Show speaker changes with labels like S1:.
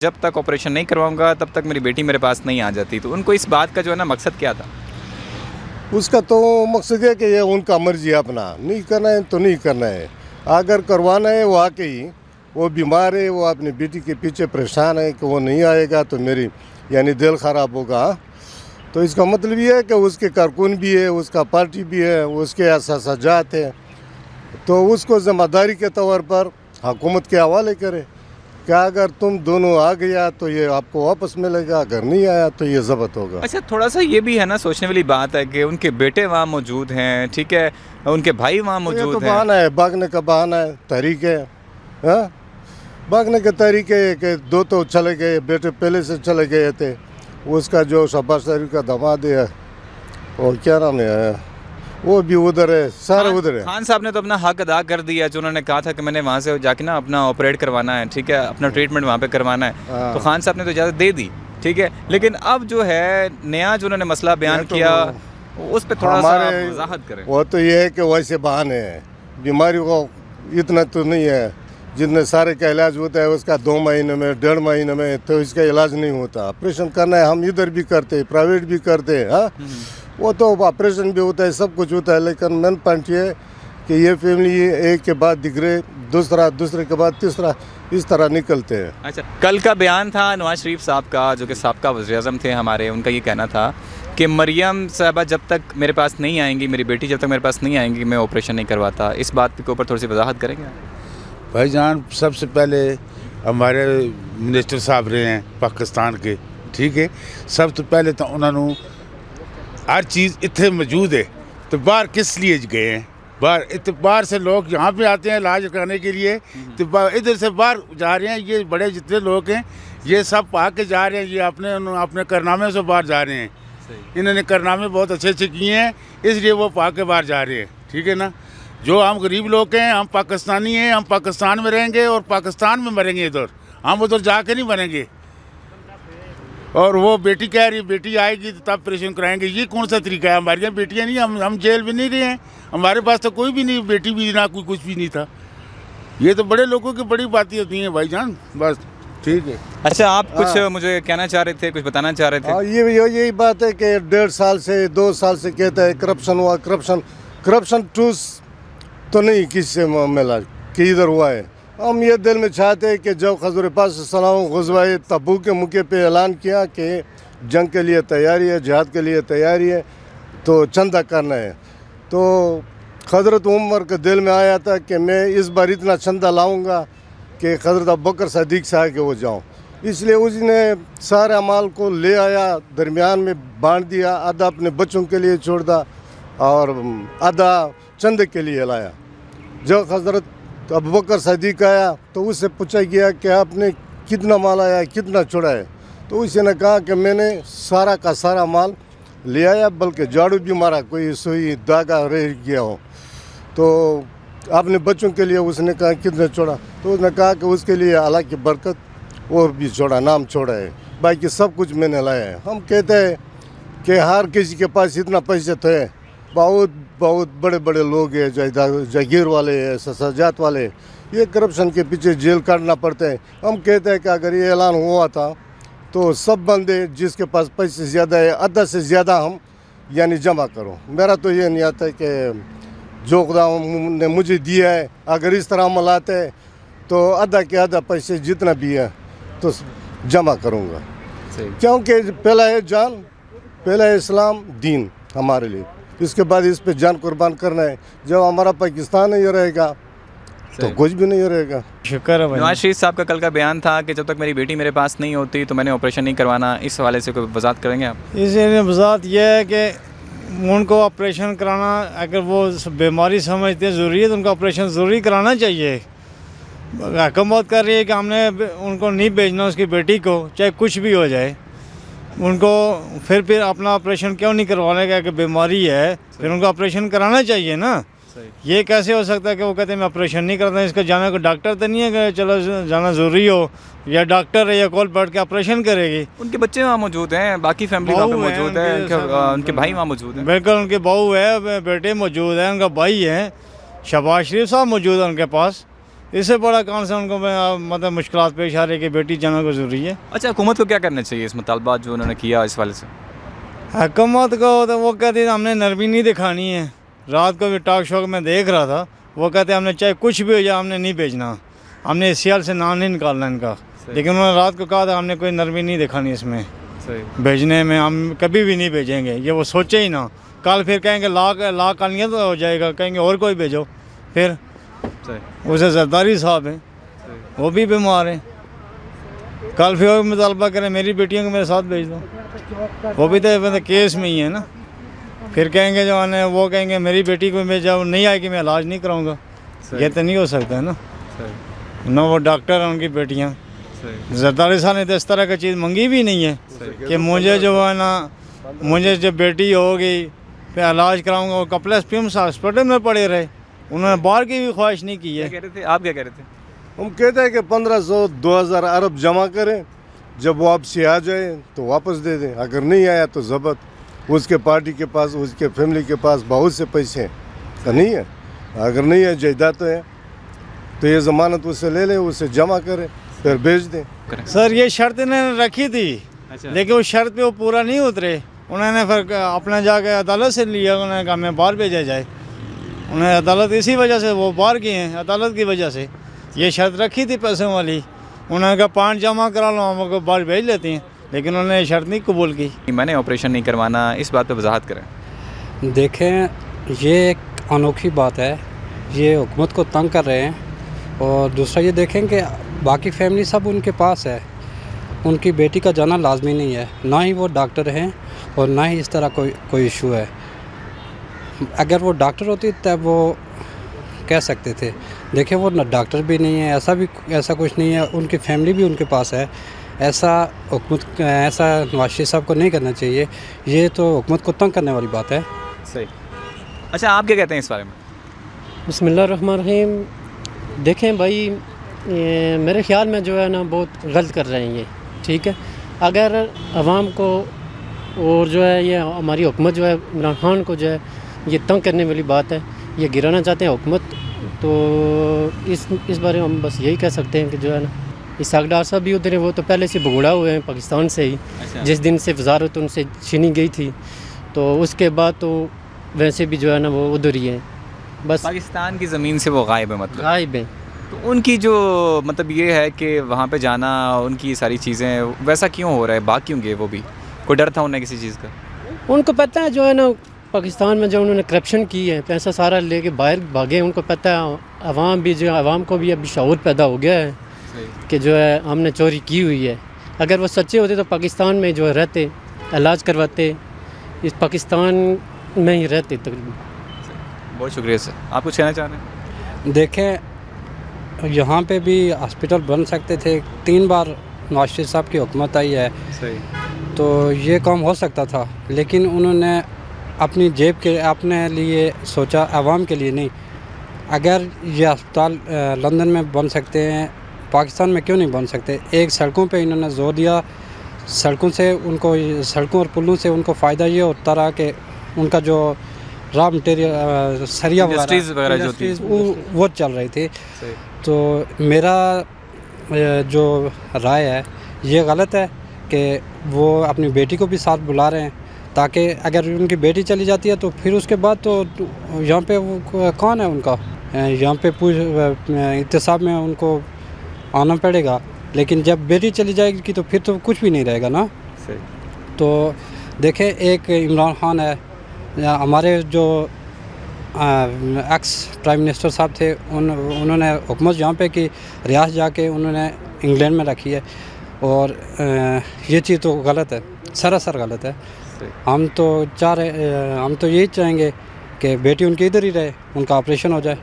S1: जब तक ऑपरेशन नहीं करवाऊंगा तब तक मेरी बेटी मेरे पास नहीं आ जाती। तो उनको इस बात का जो है ना मकसद क्या था?
S2: उसका तो मकसद है कि ये उनका मर्जी है, अपना नहीं करना है तो नहीं करना है। अगर करवाना है वो आके ही, वो बीमार है, वो अपनी बेटी के पीछे परेशान है कि वो नहीं आएगा तो मेरी यानी दिल ख़राब होगा। तो इसका मतलब ये है कि उसके कारकुन भी है, उसका पार्टी भी है, उसके असासाजात है, तो उसको ज़िम्मेदारी के तौर पर हुकूमत के हवाले करे कि अगर तुम दोनों आ गया तो ये आपको वापस मिलेगा, अगर नहीं आया तो ये ज़ब्त होगा।
S1: अच्छा, थोड़ा सा ये भी है ना सोचने वाली बात है कि उनके बेटे वहाँ मौजूद हैं, ठीक है, उनके भाई वहाँ
S2: ये
S1: मौजूद
S2: तो
S1: हैं।
S2: बहाना है, भागने का बहाना है, तहरीक है। हाँ, भागने के तरीके है कि दो तो चले गए, बेटे पहले से चले गए थे। उसका जो शहबाज शरीफ का दामाद है, और क्या नाम है, वो भी उधर है, सारे उधर है।
S1: खान साहब ने तो अपना हक अदा कर दिया, जो उन्होंने कहा था कि मैंने वहाँ से जाके ना अपना ऑपरेट करवाना है, ठीक है, अपना ट्रीटमेंट वहाँ पे करवाना है।
S2: हाँ।
S1: तो खान साहब ने तो इजाज़त दे दी, ठीक है, लेकिन अब जो है नया जो उन्होंने मसला बयान
S2: तो
S1: किया उस पर थोड़ा सा
S2: हमारे
S1: आप वजाहत करें।
S2: वो तो ये है कि वैसे बहाने हैं, बीमारी को इतना तो नहीं है, जितने सारे का इलाज होता है उसका 2 महीने में 1.5 महीने में, तो इसका इलाज नहीं होता। ऑपरेशन करना है, हम इधर भी करते हैं, प्राइवेट भी करते हैं। हाँ, वो तो ऑपरेशन भी होता है, सब कुछ होता है, लेकिन मेन पॉइंट ये है कि ये फैमिली एक के बाद दिगरे, दूसरे के बाद तीसरा, इस तरह निकलते हैं।
S1: अच्छा, कल का बयान था नवाज शरीफ साहब का, जो कि साबका वज़ीर-ए-आज़म थे हमारे, उनका ये कहना था कि मरियम साहबा जब तक मेरे पास नहीं आएंगी, मेरी बेटी जब तक मेरे पास नहीं आएंगी, मैं ऑपरेशन नहीं करवाता। इस बात के ऊपर थोड़ी सी वजाहत करेंगे?
S3: भाईजान, सबसे पहले हमारे मिनिस्टर साहब रहे हैं पाकिस्तान के, ठीक है, सब तो पहले तो उन्होंने हर चीज़ इतने मौजूद है, तो बाहर किस लिए गए हैं? बाहर से लोग यहाँ पे आते हैं इलाज कराने के लिए, तो इधर से बाहर जा रहे हैं। ये बड़े जितने लोग हैं ये सब पा के जा रहे हैं, ये अपने कारनामे से बाहर जा रहे हैं। इन्होंने कारनामे बहुत अच्छे अच्छे किए हैं, इसलिए वो पा के बाहर जा रहे हैं, ठीक है ना। जो हम गरीब लोग हैं, हम पाकिस्तानी हैं, हम पाकिस्तान में रहेंगे और पाकिस्तान में मरेंगे, इधर हम उधर जाके नहीं मरेंगे। और वो बेटी कह रही बेटी आएगी तो तब ऑपरेशन कराएंगे, ये कौन सा तरीका है? हमारी यहाँ बेटियाँ नहीं, हम जेल में नहीं रहे हैं, हमारे पास तो कोई भी नहीं, बेटी भी ना, कोई कुछ भी नहीं था। ये तो बड़े लोगों की बड़ी बातें होती हैं भाईजान, बस ठीक है।
S1: अच्छा, आप कुछ मुझे कहना चाह रहे थे, कुछ बताना चाह रहे थे?
S2: हाँ, यही बात है कि 1.5 साल से 2 साल से कहता है करप्शन हुआ, करप्शन टूस तो नहीं किससे मिला कि इधर हुआ है। हम ये दिल में चाहते हैं कि जब हज़रत पाक सल्लल्लाहु अलैहि वसल्लम ग़ज़वा तबूक के मौके पे ऐलान किया कि जंग के लिए तैयारी है, जिहाद के लिए तैयारी है, तो चंदा करना है, तो हज़रत उमर के दिल में आया था कि मैं इस बार इतना चंदा लाऊंगा कि हज़रत अबू बकर सिद्दीक़ से आगे वो जाऊँ। इसलिए उसने सारे माल को ले आया, दरमियान में बांट दिया, आधा अपने बच्चों के लिए छोड़ दिया और आधा चंदे के लिए लाया। जब हज़रत अबू बकर सिद्दीक़ आया तो उससे पूछा गया कि आपने कितना माल आया, कितना छोड़ा है? तो उसने कहा कि मैंने सारा का सारा माल ले आया, बल्कि झाड़ू भी मारा, कोई सुई धागा रह गया हो। तो अपने बच्चों के लिए उसने कहा कितने छोड़ा? तो उसने कहा कि उसके लिए अल्लाह की बरकत और भी छोड़ा, नाम छोड़ा है, बाकी सब कुछ मैंने लाया है। हम कहते हैं कि हर किसी के पास इतना पैसे तो है, बहुत बड़े बड़े लोग हैं, जागीर वाले हैं, ससाजात वाले, ये करप्शन के पीछे जेल काटना पड़ता है। हम कहते हैं कि अगर ये ऐलान हुआ था तो सब बंदे जिसके पास पैसे ज़्यादा है, आधा से ज़्यादा हम यानी जमा करो। मेरा तो ये नहीं आता है कि जो खुदा ने मुझे दिया है, अगर इस तरह अमल आते हैं तो आधा के आधा पैसे जितना भी है तो जमा करूँगा, क्योंकि पहला है जान, पहला है इस्लाम दीन हमारे लिए, इसके बाद इस पे जान कुर्बान करना है। जब हमारा पाकिस्तान नहीं रहेगा तो कुछ भी नहीं रहेगा।
S4: शुक्र है भाई।
S1: नवाज शरीफ साहब का कल का बयान था कि जब तक मेरी बेटी मेरे पास नहीं होती तो मैंने ऑपरेशन नहीं करवाना। इस हवाले से कोई वजाहत करेंगे आप?
S4: इसलिए वजाहत यह है कि उनको ऑपरेशन कराना, अगर वो बीमारी समझते हैं ज़रूरी है तो उनका ऑपरेशन ज़रूरी कराना चाहिए। हुकूमत कर रही है कि हमने उनको नहीं भेजना उसकी बेटी को, चाहे कुछ भी हो जाए, उनको फिर अपना ऑपरेशन क्यों नहीं करवाने का? कि बीमारी है, फिर उनको ऑपरेशन कराना चाहिए ना। ये कैसे हो सकता है कि वो कहते हैं मैं ऑपरेशन नहीं करता? इसका जाना कोई डॉक्टर तो नहीं है कि चलो जाना ज़रूरी हो, या डॉक्टर है या कॉल बैठ के ऑपरेशन करेगी।
S1: उनके बच्चे वहाँ मौजूद हैं, बाकी फैमिली वहाँ पे मौजूद है, उनके भाई वहाँ मौजूद हैं।
S4: बिल्कुल, उनके बहू है, बेटे मौजूद हैं, उनका भाई है, शहबाज शरीफ साहब मौजूद है उनके पास। اس سے بڑا کون سا ان کو مطلب مشکلات پیش آ رہی ہے کہ بیٹی جانا کو ضروری ہے.
S1: اچھا حکومت کو کیا کرنا چاہیے اس مطالبات جو انہوں نے کیا اس والے سے؟
S4: حکومت کو تو وہ کہتے ہیں ہم نے نرمی نہیں دکھانی ہے. رات کو بھی ٹاک شو میں دیکھ رہا تھا, وہ کہتے ہیں ہم نے چاہے کچھ بھی ہو جائے ہم نے نہیں بھیجنا, ہم نے سیال سے نام نہیں نکالنا ان کا. لیکن انہوں نے رات کو کہا تھا ہم نے کوئی نرمی نہیں دکھانی اس میں بھیجنے میں, ہم کبھی بھی نہیں بھیجیں گے. یہ وہ سوچے ہی نہ, کل پھر کہیں گے لا کالیاں تو ہو جائے گا, کہیں گے اور کوئی بھیجو. پھر اسے زرداری صاحب ہیں, وہ بھی بیمار ہیں, کل پھر اور مطالبہ کریں میری بیٹیوں کو میرے ساتھ بھیج دو, وہ بھی تو کیس میں ہی ہے نا. پھر کہیں گے جو ہے وہ کہیں گے میری بیٹی کو بھیجا, وہ نہیں آئے گی میں علاج نہیں کراؤں گا. یہ تو نہیں ہو سکتا ہے نا. نہ وہ ڈاکٹر ہیں ان کی بیٹیاں. زرداری صاحب نے تو اس طرح کا چیز منگی بھی نہیں ہے کہ مجھے جو ہے نا, مجھے جب بیٹی ہوگی پھر علاج کراؤں گا. وہ کپلس پیمس ہاسپٹل میں پڑے رہے, انہوں نے باہر کی بھی خواہش نہیں کی ہے.
S1: کیا کہہ رہے تھے آپ, کیا کہہ رہے تھے؟
S2: ہم کہتے ہیں کہ 1500 2000 ارب جمع کریں, جب واپسی آ جائے تو واپس دے دیں. اگر نہیں آیا تو ضبط. اس کے پارٹی کے پاس, اس کے فیملی کے پاس بہت سے پیسے ہیں, تو نہیں ہے. اگر نہیں ہے جائیداد ہے تو یہ ضمانت اس سے لے لیں, اسے جمع کریں پھر بیچ دیں.
S4: سر یہ شرط انہوں نے رکھی تھی, لیکن اس شرط پہ وہ پورا نہیں اترے. انہوں نے پھر اپنا جا کے عدالت سے لیا, انہوں نے کہا ہمیں باہر بھیجا جائے. انہوں نے عدالت اسی وجہ سے وہ باہر گئے ہیں, عدالت کی وجہ سے. یہ شرط رکھی تھی پیسوں والی, انہوں نے کہا 5 جمع کرا لو, ہم کو باہر بھیج لیتے ہیں, لیکن انہوں نے یہ شرط نہیں قبول کی.
S1: میں نے آپریشن نہیں کروانا, اس بات پہ وضاحت کریں.
S5: دیکھیں یہ ایک انوکھی بات ہے, یہ حکومت کو تنگ کر رہے ہیں. اور دوسرا یہ دیکھیں کہ باقی فیملی سب ان کے پاس ہے, ان کی بیٹی کا جانا لازمی نہیں ہے, نہ ہی وہ ڈاکٹر ہیں اور نہ ہی اس طرح کوئی ایشو ہے. اگر وہ ڈاکٹر ہوتی تب وہ کہہ سکتے تھے. دیکھیں وہ نہ ڈاکٹر بھی نہیں ہے, ایسا کچھ نہیں ہے, ان کی فیملی بھی ان کے پاس ہے. ایسا نواز شریف صاحب کو نہیں کرنا چاہیے, یہ تو حکومت کو تنگ کرنے والی بات ہے.
S1: صحیح. اچھا آپ کیا کہتے ہیں اس بارے میں؟
S6: بسم اللہ الرحمن الرحیم. دیکھیں بھائی, میرے خیال میں جو ہے نا بہت غلط کر رہے ہیں یہ. ٹھیک ہے, اگر عوام کو اور جو ہے یہ ہماری حکومت جو ہے عمران خان کو جو ہے یہ تنگ کرنے والی بات ہے, یہ گرانا چاہتے ہیں حکومت, تو اس بارے میں ہم بس یہی کہہ سکتے ہیں کہ جو ہے نا اسحاق ڈار صاحب بھی ادھر ہیں, وہ تو پہلے سے بگوڑا ہوئے ہیں پاکستان سے ہی. جس دن سے وزارت ان سے چھینی گئی تھی تو اس کے بعد تو ویسے بھی جو ہے نا وہ ادھر ہی ہیں. بس
S1: پاکستان کی زمین سے وہ غائب ہے, مطلب
S6: غائب ہیں.
S1: تو ان کی جو مطلب یہ ہے کہ وہاں پہ جانا, ان کی ساری چیزیں ویسا کیوں ہو رہا ہے, باغ کیوں گئے وہ بھی؟ کوئی ڈر تھا انہیں کسی چیز کا؟
S6: ان کو پتہ ہے جو ہے نا پاکستان میں جو انہوں نے کرپشن کی ہے, پیسہ سارا لے کے باہر بھاگے. ان کو پتہ ہے, عوام کو بھی اب شعور پیدا ہو گیا ہے کہ جو ہے ہم نے چوری کی ہوئی ہے. اگر وہ سچے ہوتے تو پاکستان میں جو ہے رہتے, علاج کرواتے, اس پاکستان میں ہی رہتے تقریباً.
S1: بہت شکریہ سر. آپ کچھ کہنا چاہ رہے ہیں؟
S5: دیکھیں یہاں پہ بھی ہاسپٹل بن سکتے تھے, 3 بار نواز شریف صاحب کی حکومت آئی ہے.
S1: صحیح.
S5: تو یہ کام ہو سکتا تھا, لیکن انہوں نے اپنی جیب کے اپنے لیے سوچا, عوام کے لیے نہیں. اگر یہ ہسپتال لندن میں بن سکتے ہیں, پاکستان میں کیوں نہیں بن سکتے؟ ایک سڑکوں پہ انہوں نے زور دیا, سڑکوں اور پلوں سے ان کو فائدہ یہ ہوتا رہا کہ ان کا جو را مٹیریل سریا
S1: وغیرہ جو تھی
S5: وہ چل رہی تھی. تو میرا جو رائے ہے یہ غلط ہے کہ وہ اپنی بیٹی کو بھی ساتھ بلا رہے ہیں, تاکہ اگر ان کی بیٹی چلی جاتی ہے تو پھر اس کے بعد تو یہاں پہ وہ کون ہے ان کا, یہاں پہ احتساب میں ان کو آنا پڑے گا. لیکن جب بیٹی چلی جائے گی تو پھر تو کچھ بھی نہیں رہے گا نا. تو دیکھیں ایک عمران خان ہے, ہمارے جو ایکس پرائم منسٹر صاحب تھے, انہوں نے حکومت یہاں پہ کی, ریاست جا کے انہوں نے انگلینڈ میں رکھی ہے. اور یہ چیز تو غلط ہے, سراسر غلط ہے. ہم تو یہی چاہیں گے کہ بیٹی ان کی ادھر ہی رہے, ان کا آپریشن ہو جائے.